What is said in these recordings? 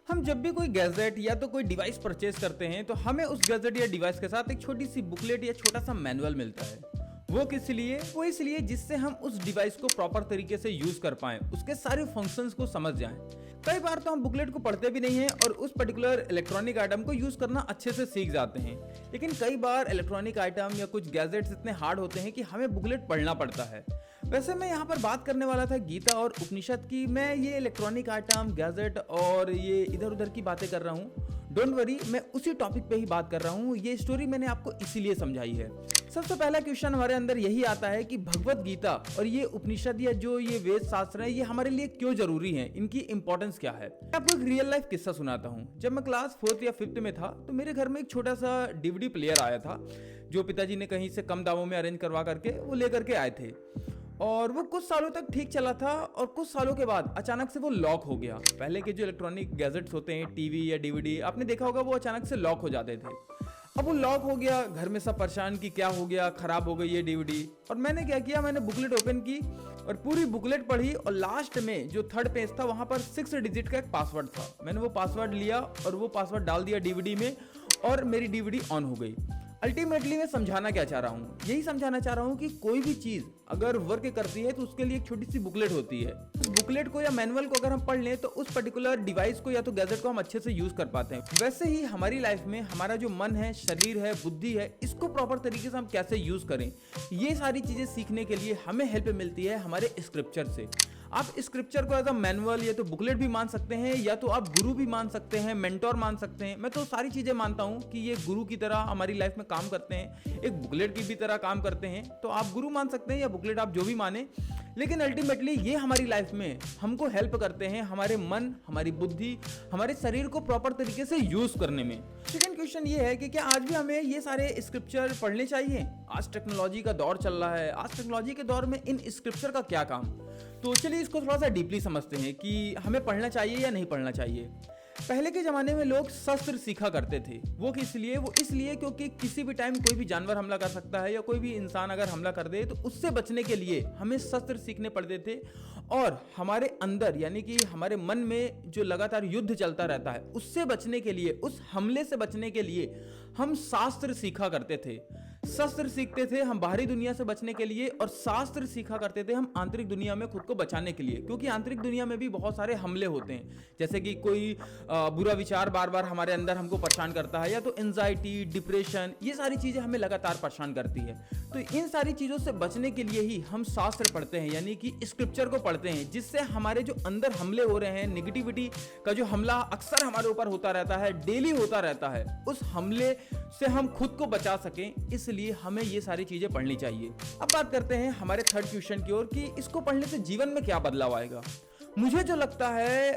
हम जब भी कोई गैजेट या तो कोई डिवाइस परचेज करते हैं तो हमें उस गैजेट या डिवाइस के साथ एक छोटी सी बुकलेट या छोटा सा मैनुअल मिलता है। वो किस लिए? वो इसलिए जिससे हम उस डिवाइस को प्रॉपर तरीके से यूज कर पाएं, उसके सारे फंक्शंस को समझ जाएं। कई बार तो हम बुकलेट को पढ़ते भी नहीं हैं और उस पर्टिकुलर इलेक्ट्रॉनिक आइटम को यूज करना अच्छे से सीख जाते हैं। लेकिन कई बार इलेक्ट्रॉनिक आइटम या कुछ गैजेट्स इतने हार्ड होते हैं कि हमें बुकलेट पढ़ना पड़ता है। वैसे मैं यहाँ पर बात करने वाला था गीता और उपनिषद की। मैं ये इलेक्ट्रॉनिक आइटम, गैजेट और ये इधर उधर की बातें कर रहा हूँ। डोंट वरी, मैं उसी टॉपिक पे ही बात कर रहा हूँ। ये स्टोरी मैंने आपको इसीलिए समझाई है। सबसे पहला क्वेश्चन हमारे अंदर यही आता है कि भगवत गीता और ये उपनिषद या जो ये वेद शास्त्र है, ये हमारे लिए क्यों जरूरी है, इनकी इंपॉर्टेंस क्या है। मैं आपको एक रियल लाइफ किस्सा सुनाता हूँ। जब मैं क्लास 4th या 5th में था तो मेरे घर में एक छोटा सा डीवीडी प्लेयर आया था, जो पिताजी ने कहीं से कम दामों में अरेंज करवा करके वो लेकर के आए थे। और वो कुछ सालों तक ठीक चला था और कुछ सालों के बाद अचानक से वो लॉक हो गया। पहले के जो इलेक्ट्रॉनिक गैजेट्स होते हैं, टीवी या डीवीडी, आपने देखा होगा, वो अचानक से लॉक हो जाते थे। अब वो लॉक हो गया, घर में सब परेशान कि क्या हो गया, खराब हो गई ये डीवीडी। और मैंने क्या किया, मैंने बुकलेट ओपन की और पूरी बुकलेट पढ़ी और लास्ट में जो 3rd पेज था वहां पर 6 डिजिट का एक पासवर्ड था। मैंने वो पासवर्ड लिया और वो पासवर्ड डाल दिया डीवीडी में और मेरी डीवीडी ऑन हो गई। अल्टीमेटली मैं समझाना क्या चाह रहा हूँ, यही समझाना चाह रहा हूँ कि कोई भी चीज अगर वर्क करती है तो उसके लिए एक छोटी सी बुकलेट होती है। उस बुकलेट को या मैनुअल को अगर हम पढ़ लें तो उस पर्टिकुलर डिवाइस को या तो गैजेट को हम अच्छे से यूज कर पाते हैं। वैसे ही हमारी लाइफ में हमारा जो मन है, शरीर है, बुद्धि है, इसको प्रॉपर तरीके से हम कैसे यूज करें, ये सारी चीजें सीखने के लिए हमें हेल्प मिलती है हमारे स्क्रिप्चर से। आप स्क्रिप्चर को एज अ मैनुअल या तो बुकलेट भी मान सकते हैं, या तो आप गुरु भी मान सकते हैं, मेंटोर मान सकते हैं। मैं तो सारी चीजें मानता हूं कि ये गुरु की तरह हमारी लाइफ में काम करते हैं, एक बुकलेट की भी तरह काम करते हैं। तो आप गुरु मान सकते हैं या बुकलेट, आप जो भी माने, लेकिन अल्टीमेटली ये हमारी लाइफ में हमको हेल्प करते हैं हमारे मन, हमारी बुद्धि, हमारे शरीर को प्रॉपर तरीके से यूज करने में। सेकंड क्वेश्चन ये है कि क्या आज भी हमें ये सारे स्क्रिप्चर पढ़ने चाहिए? आज टेक्नोलॉजी का दौर चल रहा है, आज टेक्नोलॉजी के दौर में इन स्क्रिप्चर का क्या काम? तो चलिए इसको थोड़ा सा डीपली समझते हैं कि हमें पढ़ना चाहिए या नहीं पढ़ना चाहिए। पहले के जमाने में लोग शस्त्र सीखा करते थे। वो किस लिए? वो इसलिए क्योंकि किसी भी टाइम कोई भी जानवर हमला कर सकता है या कोई भी इंसान अगर हमला कर दे तो उससे बचने के लिए हमें शस्त्र सीखने पड़ते थे। और हमारे अंदर यानी कि हमारे मन में जो लगातार युद्ध चलता रहता है, उससे बचने के लिए, उस हमले से बचने के लिए हम शास्त्र सीखा करते थे। शस्त्र सीखते थे हम बाहरी दुनिया से बचने के लिए और शास्त्र सीखा करते थे हम आंतरिक दुनिया में खुद को बचाने के लिए, क्योंकि आंतरिक दुनिया में भी बहुत सारे हमले होते हैं। जैसे कि कोई बुरा विचार बार बार हमारे अंदर हमको परेशान करता है, या तो एंजाइटी, डिप्रेशन, ये सारी चीजें हमें लगातार परेशान करती है। तो इन सारी चीजों से बचने के लिए ही हम शास्त्र पढ़ते हैं, यानी कि स्क्रिप्चर को पढ़ते हैं, जिससे हमारे जो अंदर हमले हो रहे हैं, नेगेटिविटी का जो हमला अक्सर हमारे ऊपर होता रहता है, डेली होता रहता है, उस हमले से हम खुद को बचा सकें, इसलिए हमें ये सारी चीजें पढ़नी चाहिए। अब बात करते हैं हमारे 3rd क्वेश्चन की ओर कि इसको पढ़ने से जीवन में क्या बदलाव आएगा। मुझे जो लगता है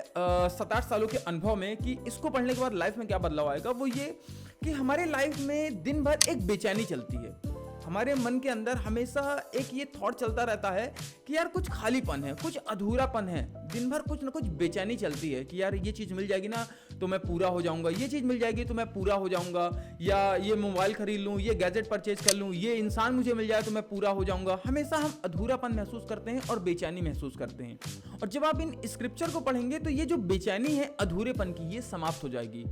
7-8 सालों के अनुभव में कि इसको पढ़ने के बाद लाइफ में क्या बदलाव आएगा, वो ये कि हमारे लाइफ में दिन भर एक बेचैनी चलती है। हमारे मन के अंदर हमेशा एक ये थॉट चलता रहता है कि यार कुछ खालीपन है, कुछ अधूरापन है। दिन भर कुछ ना कुछ बेचैनी चलती है कि यार ये चीज़ मिल जाएगी ना तो मैं पूरा हो जाऊंगा, ये चीज़ मिल जाएगी तो मैं पूरा हो जाऊंगा, या ये मोबाइल खरीद लूँ, ये गैजेट परचेज कर लूँ, ये इंसान मुझे मिल जाए तो मैं पूरा हो जाऊंगा। हमेशा हम अधूरापन महसूस करते हैं और बेचैनी महसूस करते हैं। और जब आप इन स्क्रिप्चर को पढ़ेंगे तो ये जो बेचैनी है अधूरेपन की, ये समाप्त हो जाएगी।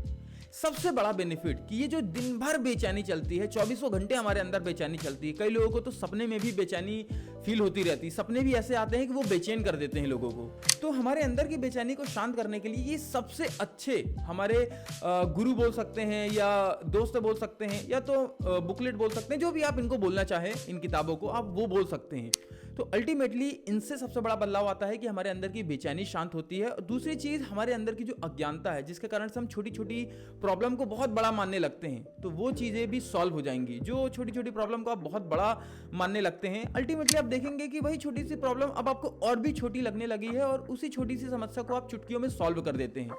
सबसे बड़ा बेनिफिट कि ये जो दिन भर बेचैनी चलती है, 24 घंटे हमारे अंदर बेचैनी चलती है। कई लोगों को तो सपने में भी बेचैनी फील होती रहती है। सपने भी ऐसे आते हैं कि वो बेचैन कर देते हैं लोगों को। तो हमारे अंदर की बेचैनी को शांत करने के लिए ये सबसे अच्छे हमारे गुरु बोल सकते हैं, या दोस्त बोल सकते हैं, या तो बुकलेट बोल सकते हैं, जो भी आप इनको बोलना चाहें, इन किताबों को आप वो बोल सकते हैं। तो अल्टीमेटली इनसे सबसे बड़ा बदलाव आता है कि हमारे अंदर की बेचैनी शांत होती है। और दूसरी चीज, हमारे अंदर की जो अज्ञानता है, जिसके कारण से हम छोटी छोटी प्रॉब्लम को बहुत बड़ा मानने लगते हैं, तो वो चीजें भी सॉल्व हो जाएंगी। जो छोटी छोटी प्रॉब्लम को आप बहुत बड़ा मानने लगते हैं, अल्टीमेटली आप देखेंगे कि वही छोटी सी प्रॉब्लम अब आपको और भी छोटी लगने लगी है और उसी छोटी सी समस्या को आप चुटकियों में सॉल्व कर देते हैं।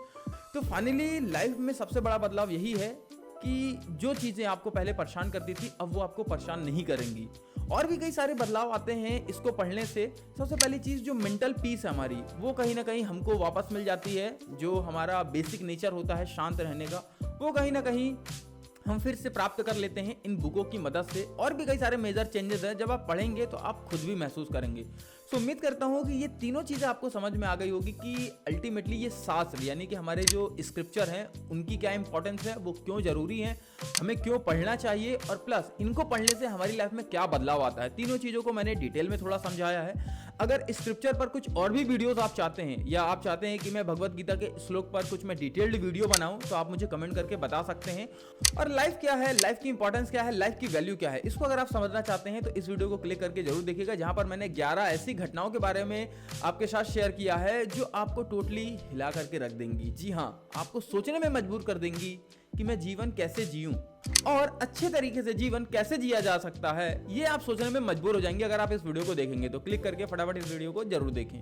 तो फाइनली लाइफ में सबसे बड़ा बदलाव यही है कि जो चीजें आपको पहले परेशान करती थी, अब वो आपको परेशान नहीं करेंगी। और भी कई सारे बदलाव आते हैं इसको पढ़ने से। सबसे पहली चीज, जो मेंटल पीस है हमारी, वो कहीं ना कहीं हमको वापस मिल जाती है। जो हमारा बेसिक नेचर होता है शांत रहने का, वो कहीं ना कहीं हम फिर से प्राप्त कर लेते हैं इन बुकों की मदद से। और भी कई सारे मेजर चेंजेस हैं, जब आप पढ़ेंगे तो आप खुद भी महसूस करेंगे। सो उम्मीद करता हूँ कि ये तीनों चीज़ें आपको समझ में आ गई होगी कि अल्टीमेटली ये शास्त्र यानी कि हमारे जो स्क्रिप्चर हैं उनकी क्या इंपॉर्टेंस है, वो क्यों ज़रूरी है, हमें क्यों पढ़ना चाहिए और प्लस इनको पढ़ने से हमारी लाइफ में क्या बदलाव आता है। तीनों चीज़ों को मैंने डिटेल में थोड़ा समझाया है। अगर स्क्रिप्चर पर कुछ और भी वीडियोस आप चाहते हैं या आप चाहते हैं कि मैं भगवत गीता के श्लोक पर कुछ मैं डिटेल्ड वीडियो बनाऊं तो आप मुझे कमेंट करके बता सकते हैं। और लाइफ क्या है, लाइफ की इंपॉर्टेंस क्या है, लाइफ की वैल्यू क्या है, इसको अगर आप समझना चाहते हैं तो इस वीडियो को क्लिक करके जरूर देखिएगा, जहां पर मैंने 11 ऐसी घटनाओं के बारे में आपके साथ शेयर किया है जो आपको टोटली हिला करके रख देंगी। जी हाँ, आपको सोचने में मजबूर कर देंगी कि मैं जीवन कैसे जीऊं और अच्छे तरीके से जीवन कैसे जिया जा सकता है। ये आप सोचने में मजबूर हो जाएंगे अगर आप इस वीडियो को देखेंगे। तो क्लिक करके फटाफट इस वीडियो को जरूर देखें।